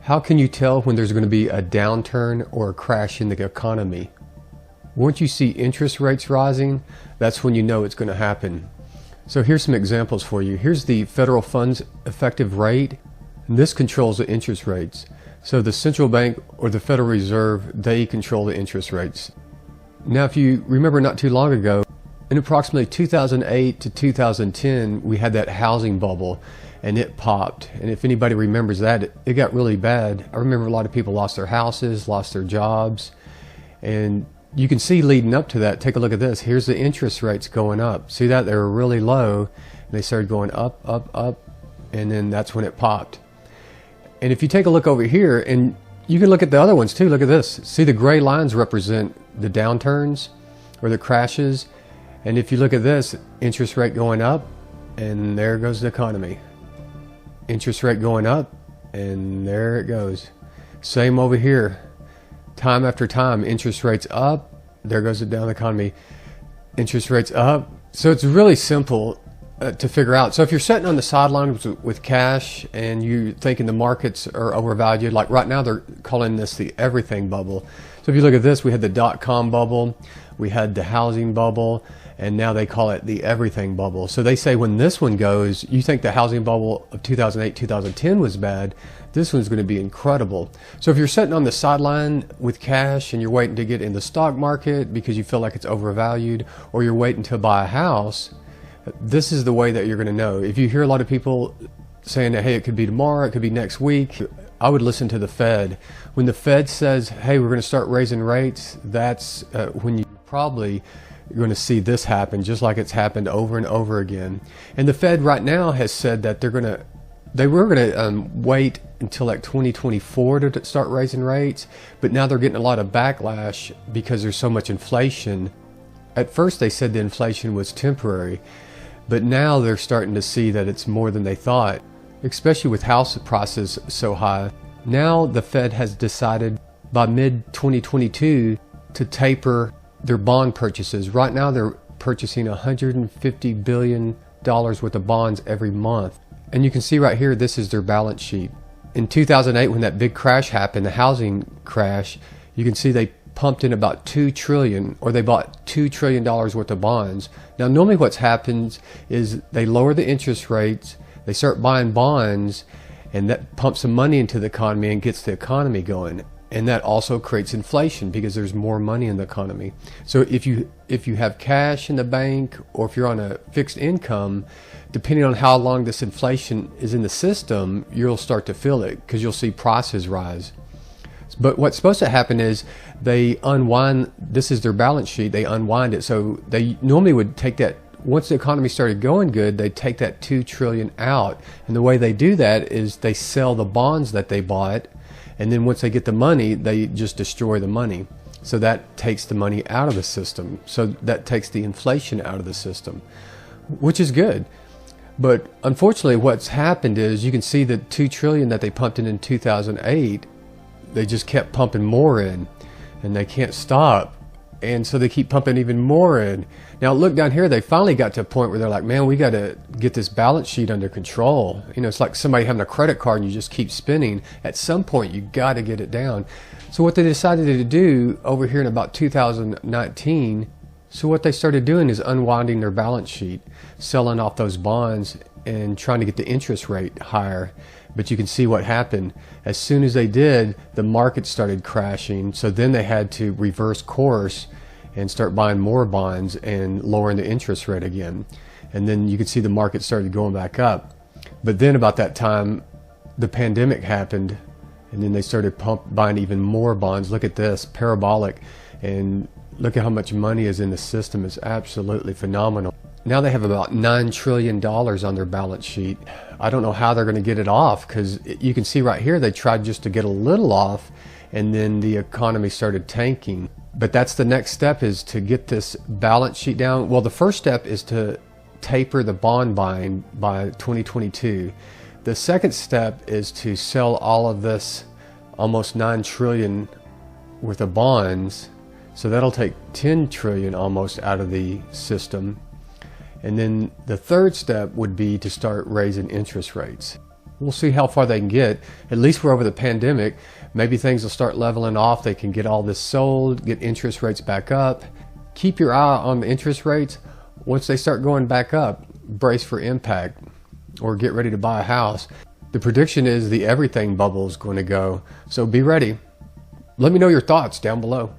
How can you tell when there's going to be a downturn or a crash in the economy? Once you see interest rates rising, that's when you know it's going to happen. So here's some examples for you. Here's the federal funds effective rate, and this controls the interest rates. So the central bank or the Federal Reserve, they control the interest rates. Now, if you remember not too long ago, in approximately 2008 to 2010, we had that housing bubble and it popped. And if anybody remembers that, it got really bad. I remember a lot of people lost their houses, lost their jobs. And you can see leading up to that, take a look at this. Here's the interest rates going up. See that? They were really low and they started going up, up, up. And then that's when it popped. And if you take a look over here, and you can look at the other ones too, look at this. See, the gray lines represent the downturns or the crashes. And if you look at this, interest rate going up, and there goes the economy. Interest rate going up, and there it goes. Same over here. Time after time, interest rates up, there goes it down the economy. Interest rates up. So it's really simple to figure out. So if you're sitting on the sidelines with cash and you're thinking the markets are overvalued, like right now they're calling this the everything bubble. So if you look at this, we had the dot-com bubble, we had the housing bubble, and now they call it the everything bubble. So they say when this one goes, you think the housing bubble of 2008, 2010 was bad, this one's going to be incredible. So if you're sitting on the sideline with cash and you're waiting to get in the stock market because you feel like it's overvalued, or you're waiting to buy a house, this is the way that you're going to know. If you hear a lot of people saying that, hey, it could be tomorrow, it could be next week, I would listen to the Fed. When the Fed says, hey, we're going to start raising rates, that's when you probably you're going to see this happen, just like it's happened over and over again. And the Fed right now has said that they were going to wait until like 2024 to start raising rates, but now they're getting a lot of backlash because there's so much inflation. At first they said the inflation was temporary, but now they're starting to see that it's more than they thought, especially with house prices so high. Now the Fed has decided by mid-2022 to taper their bond purchases. Right now they're purchasing $150 billion worth of bonds every month. And you can see right here, this is their balance sheet. In 2008, when that big crash happened, the housing crash, you can see they pumped in about $2 trillion, or they bought $2 trillion worth of bonds. Now normally what's happened is they lower the interest rates, they start buying bonds, and that pumps some money into the economy and gets the economy going. And that also creates inflation because there's more money in the economy. So if you have cash in the bank, or if you're on a fixed income, depending on how long this inflation is in the system, you'll start to feel it because you'll see prices rise. But what's supposed to happen is they unwind, this is their balance sheet, they unwind it. So they normally would take that, once the economy started going good, they take that $2 trillion out. And the way they do that is they sell the bonds that they bought, and then once they get the money, they just destroy the money. So that takes the money out of the system. So that takes the inflation out of the system, which is good. But unfortunately, what's happened is you can see the $2 trillion that they pumped in 2008, they just kept pumping more in, and they can't stop. And so they keep pumping even more in. Now look down here, they finally got to a point where they're like, man, we got to get this balance sheet under control. You know, it's like somebody having a credit card and you just keep spending. At some point, you got to get it down. So what they decided to do over here in about 2019, so what they started doing is unwinding their balance sheet, selling off those bonds and trying to get the interest rate higher. But you can see what happened. As soon as they did, the market started crashing. So then they had to reverse course and start buying more bonds and lowering the interest rate again. And then you could see the market started going back up. But then about that time, the pandemic happened, and then they started buying even more bonds. Look at this, parabolic. And look at how much money is in the system. It's absolutely phenomenal. Now they have about $9 trillion on their balance sheet. I don't know how they're going to get it off, because you can see right here they tried just to get a little off, and then the economy started tanking. But that's the next step, is to get this balance sheet down. Well, the first step is to taper the bond buying by 2022. The second step is to sell all of this almost $9 trillion worth of bonds. So that'll take $10 trillion almost out of the system. And then the third step would be to start raising interest rates. We'll see how far they can get. At least we're over the pandemic. Maybe things will start leveling off. They can get all this sold, get interest rates back up. Keep your eye on the interest rates. Once they start going back up, brace for impact or get ready to buy a house. The prediction is the everything bubble is going to go. So be ready. Let me know your thoughts down below.